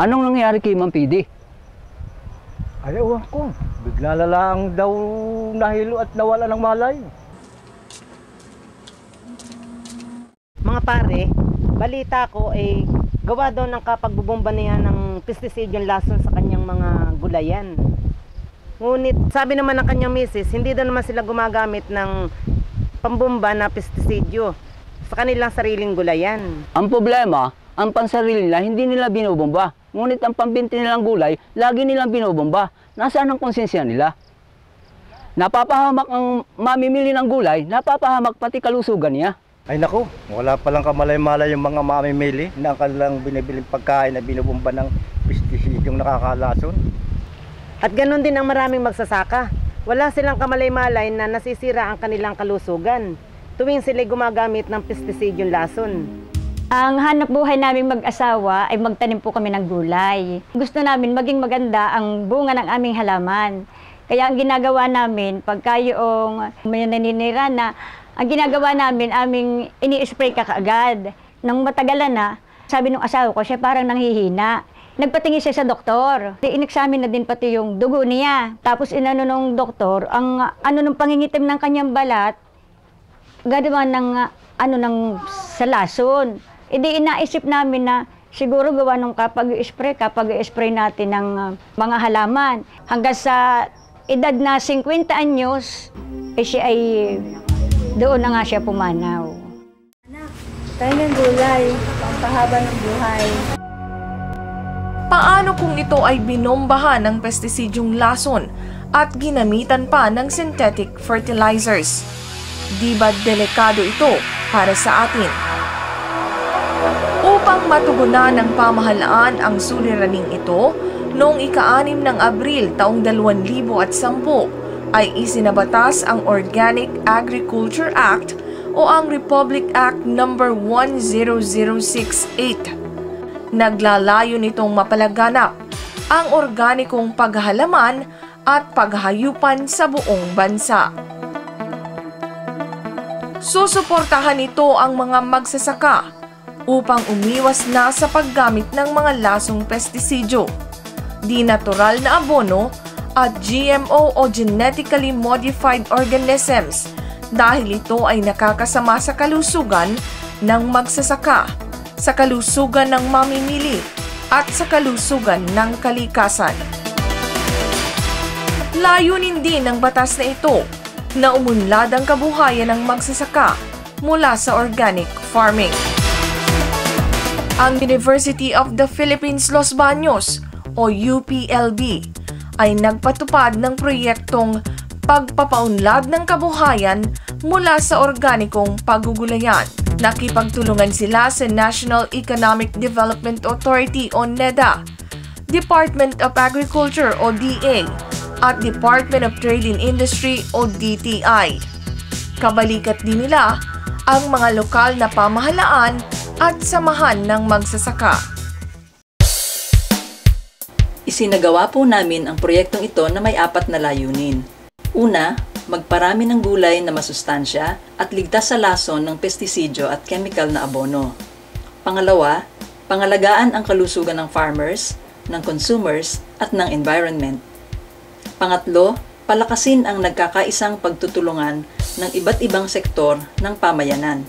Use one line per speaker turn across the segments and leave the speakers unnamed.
Anong nangyari kay Ma'am PD?
Ay, ewan ko. Bigla na lang daw nahilo at nawala ng malay.
Mga pare, balita ko ay gawa daw ng kapagbubomba niya ng pesticide yung lason sa kanyang mga gulayan. Ngunit sabi naman ng kanyang misis, hindi daw naman sila gumagamit ng pambomba na pestisidyo sa kanilang sariling gulayan.
Ang problema, ang pansarili nila, hindi nila binobomba. Ngunit ang pambinti nilang gulay, lagi nilang binobomba. Nasaan ang konsensya nila? Napapahamak ang mamimili ng gulay, napapahamak pati kalusugan niya.
Ay naku, wala palang kamalay-malay yung mga mamimili na kanilang binibiling pagkain na binubomba ng pesticidyong nakakalason.
At ganoon din ang maraming magsasaka. Wala silang kamalay-malay na nasisira ang kanilang kalusugan tuwing sila gumagamit ng pesticidyong lason.
Ang hanap buhay namin mag-asawa ay magtanim po kami ng gulay. Gusto namin maging maganda ang bunga ng aming halaman. Kaya ang ginagawa namin, pagka yung may naninira na, ang ginagawa namin, aming ini-spray kaagad. Nang matagalan na, sabi ng asawa ko, siya parang nanghihina. Nagpatingin siya sa doktor. In-examine na din pati yung dugo niya. Tapos inano ng doktor, ang ng pangingitim ng kanyang balat, gagawa ng sa lason. Hindi inaisip namin na siguro gawa nung kapag i-spray natin ng mga halaman. Hanggang sa edad na 50 anyos, siya ay doon na nga siya pumanaw.
Tayo ng gulay, pampahaba ng buhay.
Paano kung ito ay binombahan ng pestisidyong lason at ginamitan pa ng synthetic fertilizers? Di ba delikado ito para sa atin? Upang matugunan ng pamahalaan ang suliraning ito, noong ika-6 ng Abril taong 2010, ay isinabatas ang Organic Agriculture Act o ang Republic Act No. 10068. Naglalayo nitong mapalaganap ang organikong paghahalaman at paghahayupan sa buong bansa. Susuportahan nito ang mga magsasaka upang umiwas na sa paggamit ng mga lasong pestisidyo, di natural na abono at GMO o genetically modified organisms dahil ito ay nakakasama sa kalusugan ng magsasaka, sa kalusugan ng mamimili at sa kalusugan ng kalikasan. Layunin din ng batas na ito na umunlad ang kabuhayan ng magsasaka mula sa organic farming. Ang University of the Philippines Los Baños o UPLB ay nagpatupad ng proyektong pagpapaunlad ng kabuhayan mula sa organikong pagugulayan. Nakipagtulungan sila sa National Economic Development Authority o NEDA, Department of Agriculture o DA, at Department of Trade and Industry o DTI. Kabalikat din nila ang mga lokal na pamahalaan at samahan ng magsasaka.
Isinagawa po namin ang proyektong ito na may 4 na layunin. Una, magparami ng gulay na masustansya at ligtas sa lason ng pestisidyo at chemical na abono. Pangalawa, pangalagaan ang kalusugan ng farmers, ng consumers at ng environment. Pangatlo, palakasin ang nagkakaisang pagtutulungan ng iba't ibang sektor ng pamayanan.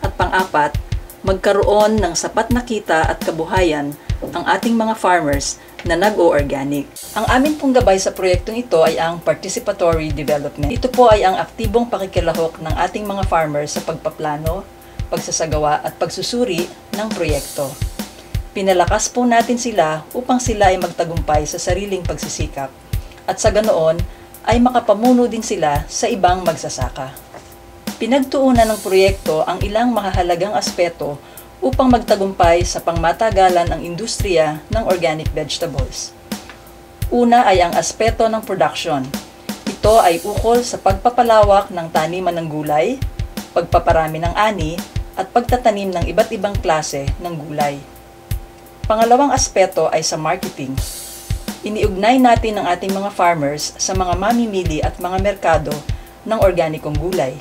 At pang-apat, magkaroon ng sapat na kita at kabuhayan ang ating mga farmers na nag-o-organic. Ang amin pong gabay sa proyektong ito ay ang participatory development. Ito po ay ang aktibong pakikilahok ng ating mga farmers sa pagpaplano, pagsasagawa at pagsusuri ng proyekto. Pinalakas po natin sila upang sila ay magtagumpay sa sariling pagsisikap at sa ganoon ay makapamuno din sila sa ibang magsasaka. Pinagtuunan ng proyekto ang ilang mahahalagang aspeto upang magtagumpay sa pangmatagalan ang industriya ng organic vegetables. Una ay ang aspeto ng production. Ito ay ukol sa pagpapalawak ng taniman ng gulay, pagpaparami ng ani, at pagtatanim ng iba't ibang klase ng gulay. Pangalawang aspeto ay sa marketing. Iniugnay natin ang ating mga farmers sa mga mamimili at mga merkado ng organikong gulay.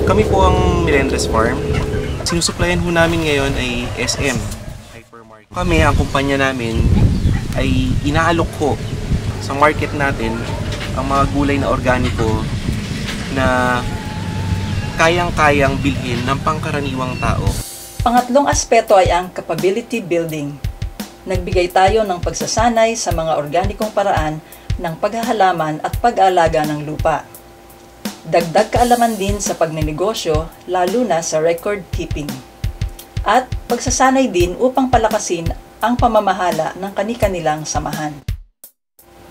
Kami po ang Melendres Farm. Sinusuplayan ho namin ngayon ay SM, hypermarket. Kami, ang kumpanya namin, ay inaalok ko sa market natin ang mga gulay na organiko na kayang-kayang bilhin ng pangkaraniwang tao.
Pangatlong aspeto ay ang capability building. Nagbigay tayo ng pagsasanay sa mga organikong paraan ng paghahalaman at pag-aalaga ng lupa. Dagdag kaalaman din sa pagnenegosyo, lalo na sa record keeping. At pagsasanay din upang palakasin ang pamamahala ng kani-kanilang samahan.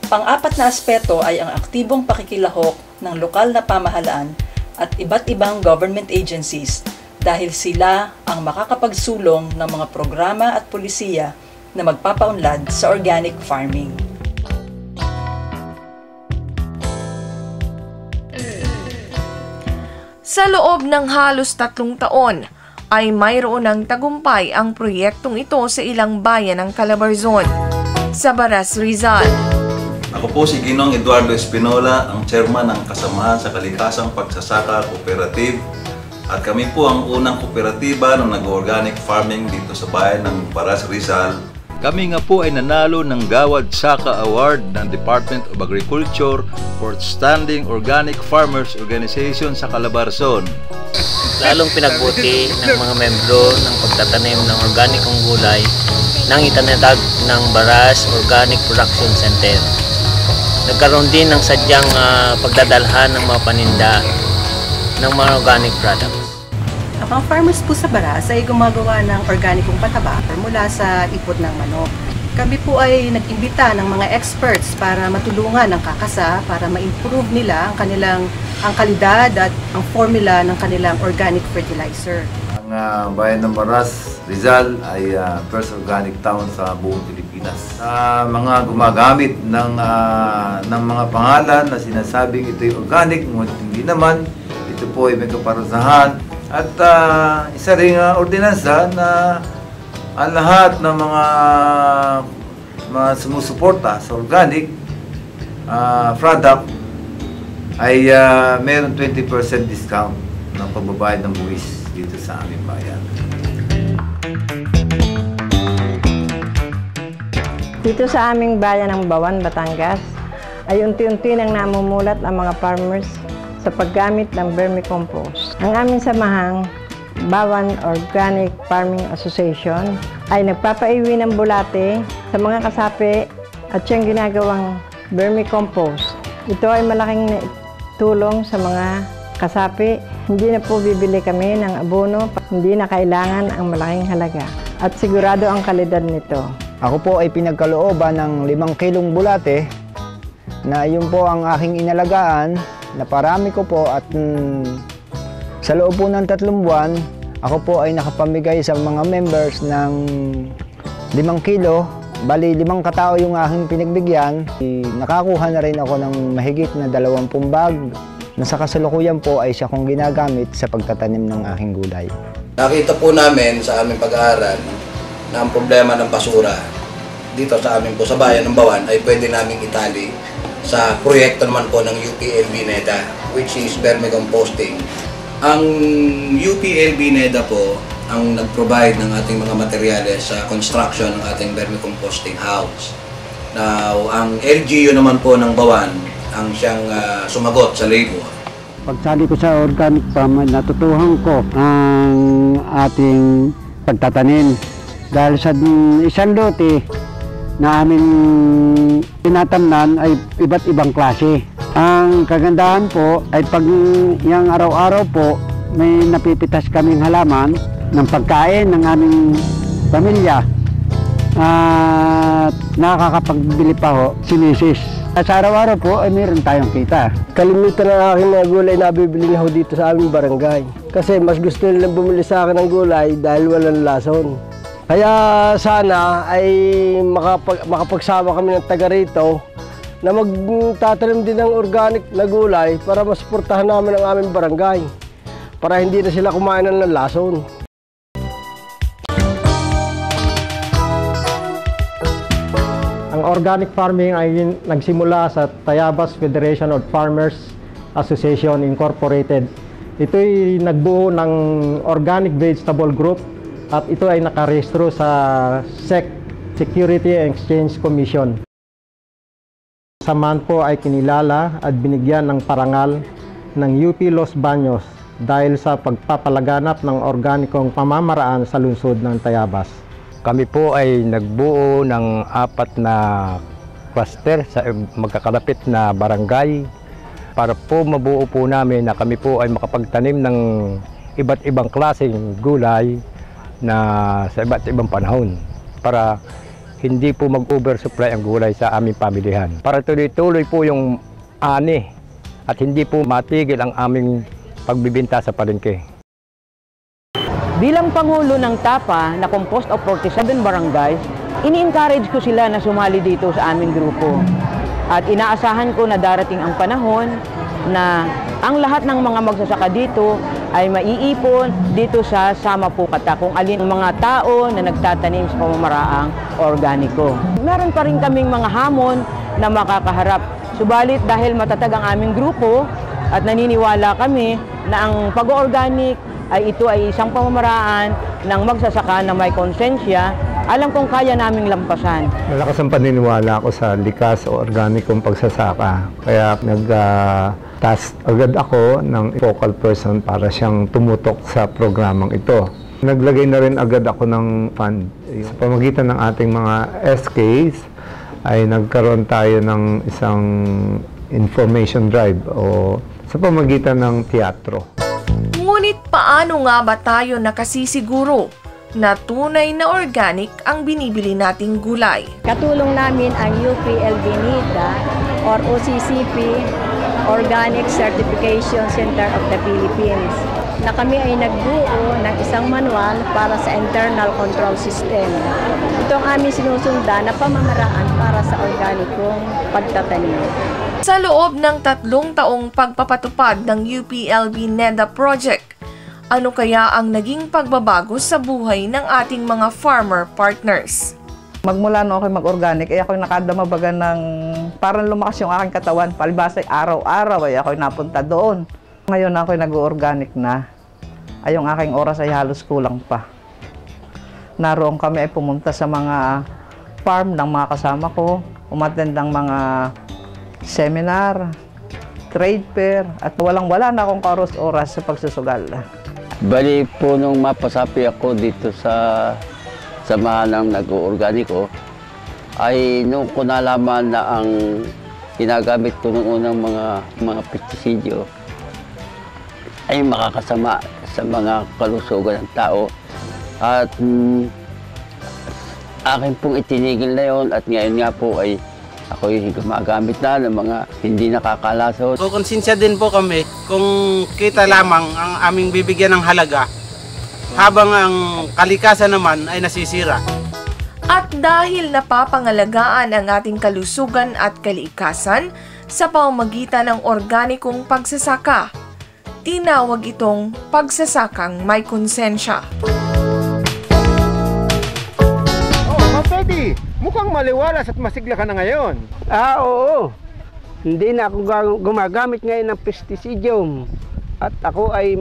Pang-apat na aspeto ay ang aktibong pakikilahok ng lokal na pamahalaan at iba't ibang government agencies dahil sila ang makakapagsulong ng mga programa at polisiya na magpapaunlad sa organic farming.
Sa loob ng halos 3 taon, ay mayroon ng tagumpay ang proyektong ito sa ilang bayan ng Calabarzon, sa Baras, Rizal.
Ako po si Ginong Eduardo Espinola, ang chairman ng Kasamahan sa Kalikasang Pagsasaka Cooperative. At kami po ang unang kooperatiba na nag-organic farming dito sa bayan ng Baras, Rizal.
Kami nga po ay nanalo ng Gawad Saka Award ng Department of Agriculture for Outstanding Organic Farmers Organization sa Calabarzon.
Lalong pinagbuti ng mga membro ng pagtatanim ng organikong gulay ng itinatag ng Baras Organic Production Center. Nagkaroon din ng sadyang pagdadalhan ng mga paninda ng mga organic products.
Ang mga farmers po sa Baras ay gumagawa ng organikong pataba mula sa ipot ng manok. Kami po ay nag-imbita ng mga experts para matulungan ang kakasa para ma-improve nila ang kalidad at ang formula ng kanilang organic fertilizer.
Ang bayan ng Baras, Rizal ay first organic town sa buong Pilipinas. Mga gumagamit ng mga pangalan na sinasabing ito'y organic, ngunit hindi naman. Ito po ay may kaparusahan. At isa ring ordinansa na ang lahat ng mga sumusuporta sa organic product ay meron 20% discount ng pagbabayad ng buwis dito sa aming bayan.
Dito sa aming bayan ng Bawan, Batangas, ay unti-unti nang namumulat ang mga farmers sa paggamit ng vermicompost. Ang aming samahang Bawan Organic Farming Association ay nagpapaiwi ng bulate sa mga kasapi at siyang ginagawang vermicompost. Ito ay malaking tulong sa mga kasapi. Hindi na po bibili kami ng abono, hindi na kailangan ang malaking halaga. At sigurado ang kalidad nito.
Ako po ay pinagkalooban ng 5 kilong bulate na yun po ang aking inalagaan. Naparami ko po at sa loob po ng 3 buwan, ako po ay nakapamigay sa mga members ng 5 kilo. Bali, 5 katao yung aking pinagbigyan. Nakakuha na rin ako ng mahigit na 20 bag na sa kasalukuyan po ay siya kong ginagamit sa pagtatanim ng aking gulay.
Nakita po namin sa aming pag-aaral na ang problema ng basura dito sa amin po sa bayan ng Bawan ay pwede namin itali sa proyekto naman po ng UPLB NEDA, which is vermicomposting. Ang UPLB NEDA po ang nag-provide ng ating mga materyales sa construction ng ating vermicomposting house. Now, ang LGU naman po ng Bawan ang siyang sumagot sa labor.
Pagsali ko sa organic farm, natutuhan ko ang ating pagtatanim. Dahil sa isang lote na aming tinatamnan ay iba't ibang klase. Ang kagandahan po ay pag yung araw-araw po may napipitas kaming halaman ng pagkain ng aming pamilya at nakakapagbili pa ho si Mrs. Sa araw-araw po ay meron tayong kita.
Kalimitan ng aking mga gulay na bibili na ho dito sa aming barangay. Kasi mas gusto nilang bumili sa akin ng gulay dahil walang lason. Kaya sana ay makapagsama kami ng taga rito na magtatanim din ng organic na gulay para masuportahan namin ang aming barangay para hindi na sila kumain ng lason.
Ang organic farming ay nagsimula sa Tayabas Federation of Farmers Association Incorporated. Ito'y nagbuo ng organic vegetable group at ito ay nakarehistro sa SEC, Security and Exchange Commission. Samahan po ay kinilala at binigyan ng parangal ng UP Los Baños dahil sa pagpapalaganap ng organikong pamamaraan sa lungsod ng Tayabas.
Kami po ay nagbuo ng 4 na cluster sa magkakalapit na barangay para po mabuo po namin na kami po ay makapagtanim ng iba't ibang klaseng gulay na sa iba't ibang panahon para hindi po mag-oversupply ang gulay sa aming pamilihan. Para tuloy-tuloy po yung ani at hindi po matigil ang aming pagbibinta sa palengke.
Bilang Pangulo ng TAPA na composed of 47 barangays, ini-encourage ko sila na sumali dito sa aming grupo. At inaasahan ko na darating ang panahon na ang lahat ng mga magsasaka dito ay maiipon dito sa Sama Pukata kung alin ang mga tao na nagtatanim sa pamamaraang organiko. Meron pa rin kaming mga hamon na makakaharap. Subalit dahil matatag ang aming grupo at naniniwala kami na ang pag-organic ay ito ay isang pamamaraan ng magsasaka na may konsensya, alam kong kaya naming lampasan.
Malakas ang paniniwala ko sa likas o organikong pagsasaka. Kaya nag-task agad ako ng focal person para siyang tumutok sa programang ito. Naglagay na rin agad ako ng fund. Sa pamagitan ng ating mga SKs ay nagkaroon tayo ng isang information drive o sa pamagitan ng teatro.
Ngunit paano nga ba tayo nakasisiguro na tunay na organic ang binibili nating gulay?
Katulong namin ang UPLB NIDA or OCCP, Organic Certification Center of the Philippines, na kami ay nagbuo ng isang manual para sa internal control system. Ito ang aming sinusundan na pamamaraan para sa organikong pagtatanim.
Sa loob ng 3 taong pagpapatupad ng UPLB NEDA project, ano kaya ang naging pagbabago sa buhay ng ating mga farmer partners?
Magmula nung ako'y mag-organic, ay ako'y nakadamabagan ng parang lumakas yung aking katawan. Palibasa araw-araw ay ako'y napunta doon. Ngayon ako'y nag-organic na, ay yung aking oras ay halos kulang pa. Naroon kami ay pumunta sa mga farm ng mga kasama ko, umattend ng mga seminar, trade fair, at walang-wala na akong oras sa pagsusugal.
Bali po nung mapasapi ako dito sa samahan ng nag-organiko, ay nung ko nalaman na ang ginagamit ko noong unang mga pestisidyo ay makakasama sa mga kalusugan ng tao. At akin pong itinigil na yon at ngayon nga po ay ako'y gumagamit na ng mga hindi nakakalaso.
Konsensya din po kami kung kita lamang ang aming bibigyan ng halaga habang ang kalikasan naman ay nasisira.
At dahil napapangalagaan ang ating kalusugan at kalikasan sa pamamagitan ng organikong pagsasaka, tinawag itong pagsasakang may konsensya.
Teddy, mukhang maliwalas at masigla ka na ngayon.
Oo. Hindi na ako gumagamit ngayon ng pesticidium. At ako ay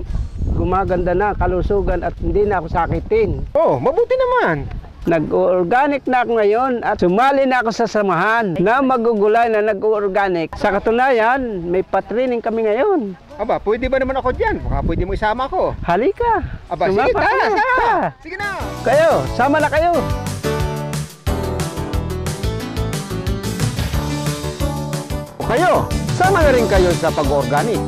gumaganda na kalusugan at hindi na ako sakitin.
Oh, mabuti naman.
Nag-organic na ako ngayon at sumali na ako sa samahan na magugulay na nag-organic. Sa katunayan, may patraining kami ngayon.
Aba, pwede ba naman ako dyan? Baka pwede mo isama ko.
Halika.
Aba, sige, tara. Sige na.
Kayo, sama na kayo.
Kayo, sama na rin kayo sa pag-organic.